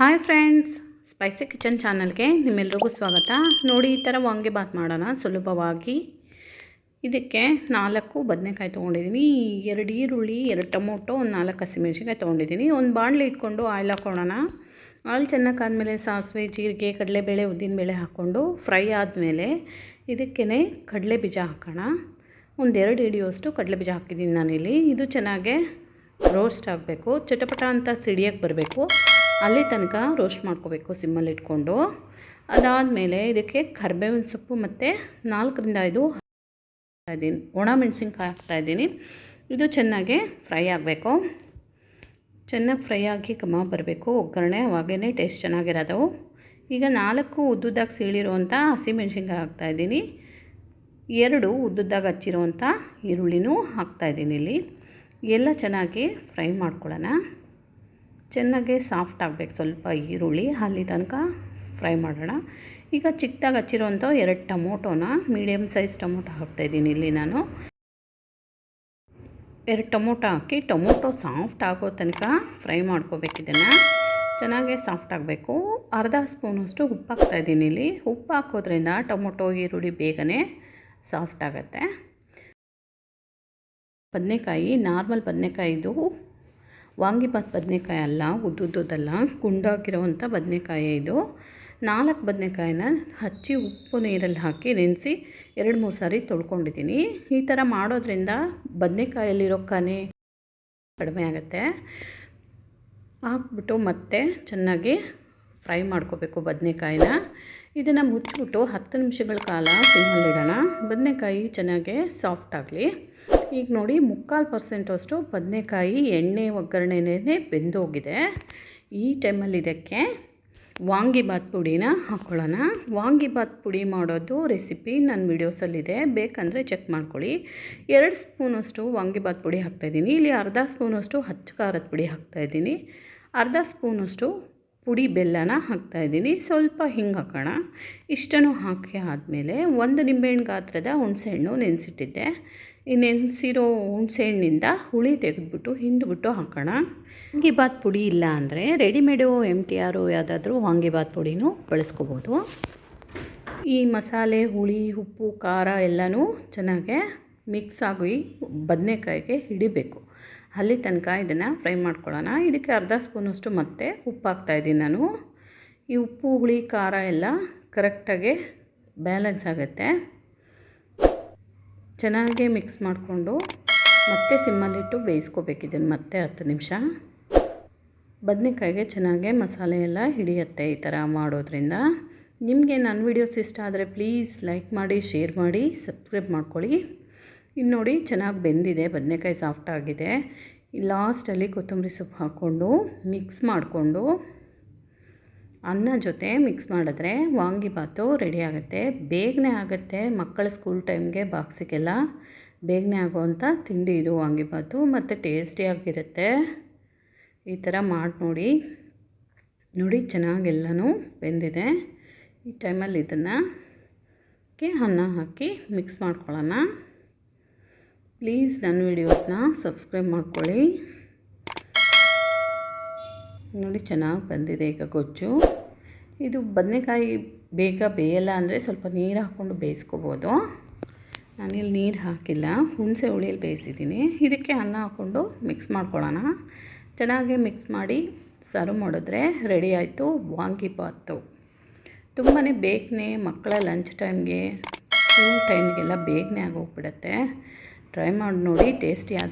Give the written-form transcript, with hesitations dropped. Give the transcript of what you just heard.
Hi friends, spicy kitchen ಚಾನಲ್ಗೆ ನಿಮ್ಮೆಲ್ಲರಿಗೂ ಸ್ವಾಗತ. ನೋಡಿ, ಈ ಥರ ವಾಂಗಿಬಾತ್ ಮಾಡೋಣ ಸುಲಭವಾಗಿ. ಇದಕ್ಕೆ 4 ಬದನೆಕಾಯಿ ತೊಗೊಂಡಿದ್ದೀನಿ, 2 ಈರುಳ್ಳಿ, 2 ಟೊಮೊಟೊ, 4 ಹಸಿಮೆಣಸಿನ್ಕಾಯಿ ತೊಗೊಂಡಿದ್ದೀನಿ. ಒಂದು ಬಾಣಲೆ ಇಟ್ಕೊಂಡು ಆಯಿಲ್ ಹಾಕ್ಕೊಳ್ಳೋಣ. ಆಯಿಲ್ ಚೆನ್ನಾಗಾದ್ಮೇಲೆ ಸಾಸಿವೆ, ಜೀರಿಗೆ, ಕಡಲೆಬೇಳೆ, ಉದ್ದಿನಬೇಳೆ ಹಾಕ್ಕೊಂಡು ಫ್ರೈ ಆದಮೇಲೆ ಇದಕ್ಕೇ ಕಡಲೆ ಬೀಜ ಹಾಕೋಣ. ಒಂದು 2 ಹಿಡಿಯೋಷ್ಟು ಕಡಲೆ ಬೀಜ ಹಾಕಿದ್ದೀನಿ ನಾನಿಲ್ಲಿ. ಇದು ಚೆನ್ನಾಗೆ ರೋಸ್ಟ್ ಆಗಬೇಕು, ಚಟಪಟ ಅಂತ ಸಿಡಿಯೋಕ್ಕೆ ಬರಬೇಕು. ಅಲ್ಲಿ ತನಕ ರೋಸ್ಟ್ ಮಾಡ್ಕೋಬೇಕು ಸಿಮ್ಮಲ್ಲಿ ಇಟ್ಕೊಂಡು. ಅದಾದಮೇಲೆ ಇದಕ್ಕೆ ಕರಿಬೇವಿನ ಸೊಪ್ಪು ಮತ್ತು 4ರಿಂದ 5 ಹಾಕ್ತಾಯಿದ್ದೀನಿ, ಒಣ ಮೆಣಸಿನ್ಕಾಯಿ ಹಾಕ್ತಾಯಿದ್ದೀನಿ. ಇದು ಚೆನ್ನಾಗಿ ಫ್ರೈ ಆಗಬೇಕು. ಚೆನ್ನಾಗಿ ಫ್ರೈ ಆಗಿ ಘಮ ಬರಬೇಕು ಒಗ್ಗರಣೆ, ಅವಾಗೇ ಟೇಸ್ಟ್ ಚೆನ್ನಾಗಿರೋದು. ಈಗ 4 ಉದ್ದುದ್ದಾಗಿ ಸೀಳಿರುವಂಥ ಹಸಿಮೆಣ್ಸಿನ್ಕಾಯಿ ಹಾಕ್ತಾಯಿದ್ದೀನಿ. 2 ಉದ್ದುದ್ದಾಗಿ ಹಚ್ಚಿರುವಂಥ ಈರುಳ್ಳಿನೂ ಹಾಕ್ತಾಯಿದ್ದೀನಿ. ಇಲ್ಲಿ ಎಲ್ಲ ಚೆನ್ನಾಗಿ ಫ್ರೈ ಮಾಡ್ಕೊಳ್ಳೋಣ. ಚೆನ್ನಾಗಿ ಸಾಫ್ಟ್ ಆಗಬೇಕು ಸ್ವಲ್ಪ ಈರುಳ್ಳಿ, ಅಲ್ಲಿ ತನಕ ಫ್ರೈ ಮಾಡೋಣ. ಈಗ ಚಿಕ್ಕದಾಗಿ ಹಚ್ಚಿರೋಂಥ 2 ಟೊಮೊಟೊನ, ಮೀಡಿಯಮ್ ಸೈಜ್ ಟೊಮೊಟೊ ಹಾಕ್ತಾಯಿದ್ದೀನಿ. ಇಲ್ಲಿ ನಾನು 2 ಟೊಮೊಟೊ ಹಾಕಿ ಟೊಮೊಟೊ ಸಾಫ್ಟ್ ಆಗೋ ತನಕ ಫ್ರೈ ಮಾಡ್ಕೋಬೇಕು. ಇದನ್ನು ಚೆನ್ನಾಗಿ ಸಾಫ್ಟ್ ಆಗಬೇಕು. ಅರ್ಧ ಸ್ಪೂನಷ್ಟು ಉಪ್ಪು ಹಾಕ್ತಾಯಿದ್ದೀನಿ. ಇಲ್ಲಿ ಉಪ್ಪು ಹಾಕೋದ್ರಿಂದ ಟೊಮೊಟೊ ಈರುಳ್ಳಿ ಬೇಗನೆ ಸಾಫ್ಟ್ ಆಗುತ್ತೆ. ಬದನೆಕಾಯಿ ನಾರ್ಮಲ್ ಬದನೆಕಾಯಿದು, ವಾಂಗಿಬಾತ್ ಬದನೆಕಾಯಿ ಅಲ್ಲ, ಉದ್ದುದ್ದಲ್ಲ, ಗುಂಡಾಗಿರೋವಂಥ ಬದನೆಕಾಯಿ ಇದು. 4 ಬದನೆಕಾಯಿನ ಹಚ್ಚಿ ಉಪ್ಪು ನೀರಲ್ಲಿ ಹಾಕಿ ನೆನೆಸಿ 2-3 ಸಾರಿ ತೊಳ್ಕೊಂಡಿದ್ದೀನಿ. ಈ ಥರ ಮಾಡೋದ್ರಿಂದ ಬದನೆಕಾಯಲ್ಲಿರೋ ಕನೆ ಕಡಿಮೆ ಆಗುತ್ತೆ. ಹಾಕ್ಬಿಟ್ಟು ಮತ್ತೆ ಚೆನ್ನಾಗಿ ಫ್ರೈ ಮಾಡ್ಕೋಬೇಕು ಬದನೆಕಾಯಿನ. ಇದನ್ನು ಮುಚ್ಚಿಬಿಟ್ಟು 10 ನಿಮಿಷಗಳ ಕಾಲ ಸಿಮ್ಮಲ್ಲಿಡೋಣ. ಬದನೆಕಾಯಿ ಚೆನ್ನಾಗಿ ಸಾಫ್ಟ್ ಆಗಲಿ. ಈಗ ನೋಡಿ, 3/4% ಅಷ್ಟು ಬದನೆಕಾಯಿ ಎಣ್ಣೆ ಒಗ್ಗರಣೆನೇ ಬೆಂದೋಗಿದೆ. ಈ ಟೈಮಲ್ಲಿ ಇದಕ್ಕೆ ವಾಂಗಿಬಾತ್ ಪುಡಿನ ಹಾಕ್ಕೊಳ್ಳೋಣ. ವಾಂಗಿಬಾತ್ ಪುಡಿ ಮಾಡೋದು ರೆಸಿಪಿ ನನ್ನ ವೀಡಿಯೋಸಲ್ಲಿದೆ, ಬೇಕಂದರೆ ಚೆಕ್ ಮಾಡ್ಕೊಳ್ಳಿ. 2 ಸ್ಪೂನಷ್ಟು ವಾಂಗಿಬಾತ್ ಪುಡಿ ಹಾಕ್ತಾಯಿದ್ದೀನಿ. ಇಲ್ಲಿ ಅರ್ಧ ಸ್ಪೂನಷ್ಟು ಹಚ್ಚ ಖಾರದ ಪುಡಿ ಹಾಕ್ತಾಯಿದ್ದೀನಿ. ಅರ್ಧ ಸ್ಪೂನಷ್ಟು ಪುಡಿ ಬೆಲ್ಲನ ಹಾಕ್ತಾಯಿದ್ದೀನಿ. ಸ್ವಲ್ಪ ಹಿಂಗೆ ಹಾಕೋಣ. ಇಷ್ಟನ್ನು ಹಾಕಿ ಆದಮೇಲೆ 1 ನಿಂಬೆಹಣ್ಣು ಗಾತ್ರದ ಹುಣಸೆಹಣ್ಣು ನೆನೆಸಿಟ್ಟಿದ್ದೆ. ಈ ನೆನೆಸಿರೋ ಹುಣಸೆಹಣ್ಣಿಂದ ಹುಳಿ ತೆಗೆದುಬಿಟ್ಟು ಹಿಂಡ್ಬಿಟ್ಟು ಹಾಕೋಣ. ವಾಂಗಿಬಾತ್ ಪುಡಿ ಇಲ್ಲ ಅಂದರೆ ರೆಡಿಮೇಡು MTR ಯಾವುದಾದ್ರೂ ವಾಂಗಿಬಾತ್ ಪುಡಿನೂ ಬಳಸ್ಕೋಬೋದು. ಈ ಮಸಾಲೆ, ಹುಳಿ, ಉಪ್ಪು, ಖಾರ ಎಲ್ಲನೂ ಚೆನ್ನಾಗೆ ಮಿಕ್ಸ್ ಆಗಿ ಬದನೆಕಾಯಿಗೆ ಹಿಡಿಬೇಕು. ಅಲ್ಲಿ ತನಕ ಇದನ್ನು ಫ್ರೈ ಮಾಡ್ಕೊಳ್ಳೋಣ. ಇದಕ್ಕೆ ಅರ್ಧ ಸ್ಪೂನಷ್ಟು ಮತ್ತೆ ಉಪ್ಪು ಹಾಕ್ತಾಯಿದ್ದೀನಿ ನಾನು. ಈ ಉಪ್ಪು, ಹುಳಿ, ಖಾರ ಎಲ್ಲ ಕರೆಕ್ಟಾಗಿ ಬ್ಯಾಲೆನ್ಸ್ ಆಗುತ್ತೆ. ಚೆನ್ನಾಗಿ ಮಿಕ್ಸ್ ಮಾಡಿಕೊಂಡು ಮತ್ತೆ ಸಿಮ್ಮಲ್ಲಿಟ್ಟು ಬೇಯಿಸ್ಕೋಬೇಕು ಇದನ್ನು ಮತ್ತೆ 10 ನಿಮಿಷ. ಬದನೆಕಾಯಿಗೆ ಚೆನ್ನಾಗಿ ಮಸಾಲೆ ಎಲ್ಲ ಹಿಡಿಯುತ್ತೆ ಈ ಥರ ಮಾಡೋದ್ರಿಂದ. ನಿಮಗೆ ನನ್ನ ವೀಡಿಯೋಸ್ ಇಷ್ಟ ಆದರೆ ಪ್ಲೀಸ್ ಲೈಕ್ ಮಾಡಿ, ಶೇರ್ ಮಾಡಿ, ಸಬ್ಸ್ಕ್ರೈಬ್ ಮಾಡ್ಕೊಳ್ಳಿ. ಇನ್ನು ನೋಡಿ, ಚೆನ್ನಾಗಿ ಬೆಂದಿದೆ, ಬದನೆಕಾಯಿ ಸಾಫ್ಟ್ ಆಗಿದೆ. ಲಾಸ್ಟಲ್ಲಿ ಕೊತ್ತಂಬರಿ ಸೊಪ್ಪು ಹಾಕ್ಕೊಂಡು ಮಿಕ್ಸ್ ಮಾಡಿಕೊಂಡು ಅನ್ನ ಜೊತೆ ಮಿಕ್ಸ್ ಮಾಡಿದ್ರೆ ವಾಂಗಿಬಾತು ರೆಡಿ ಆಗುತ್ತೆ. ಬೇಗನೆ ಆಗುತ್ತೆ. ಮಕ್ಕಳ ಸ್ಕೂಲ್ ಟೈಮ್ಗೆ ಬಾಕ್ಸಿಗೆಲ್ಲ ಬೇಗನೆ ಆಗೋವಂಥ ತಿಂಡಿ ಇದು ವಾಂಗಿಬಾತು, ಮತ್ತು ಟೇಸ್ಟಿಯಾಗಿರುತ್ತೆ. ಈ ಥರ ಮಾಡಿ ನೋಡಿ ಚೆನ್ನಾಗೆಲ್ಲನೂ ಬೆಂದಿದೆ. ಈ ಟೈಮಲ್ಲಿ ಇದನ್ನು ಅನ್ನ ಹಾಕಿ ಮಿಕ್ಸ್ ಮಾಡ್ಕೊಳ್ಳೋಣ. ಪ್ಲೀಸ್ ನನ್ನ ವೀಡಿಯೋಸ್ನ ಸಬ್ಸ್ಕ್ರೈಬ್ ಮಾಡ್ಕೊಳ್ಳಿ. ನೋಡಿ, ಚೆನ್ನಾಗಿ ಬಂದಿದೆ ಈಗ ಗೊಜ್ಜು. ಇದು ಬದನೆಕಾಯಿ ಬೇಗ ಬೇಯಲ್ಲ ಅಂದರೆ ಸ್ವಲ್ಪ ನೀರು ಹಾಕ್ಕೊಂಡು ಬೇಯಿಸ್ಕೋಬೋದು. ನಾನಿಲ್ಲಿ ನೀರು ಹಾಕಿಲ್ಲ, ಹುಣಸೆ ಹುಳಿಯಲ್ಲಿ ಬೇಯಿಸಿದ್ದೀನಿ. ಇದಕ್ಕೆ ಅನ್ನ ಹಾಕ್ಕೊಂಡು ಮಿಕ್ಸ್ ಮಾಡ್ಕೊಳ್ಳೋಣ. ಚೆನ್ನಾಗಿ ಮಿಕ್ಸ್ ಮಾಡಿ ಸರ್ವ್ ಮಾಡಿದ್ರೆ ರೆಡಿ ಆಯಿತು ವಾಂಗಿಬಾತು. ತುಂಬಾ ಬೇಗನೆ ಮಕ್ಕಳ ಲಂಚ್ ಟೈಮ್ಗೆ, ಸ್ಕೂಲ್ ಟೈಮ್ಗೆಲ್ಲ ಬೇಗನೆ ಆಗೋಗ್ಬಿಡುತ್ತೆ. ಟ್ರೈ ಮಾಡಿ ನೋಡಿ, ಟೇಸ್ಟಿ ಆದ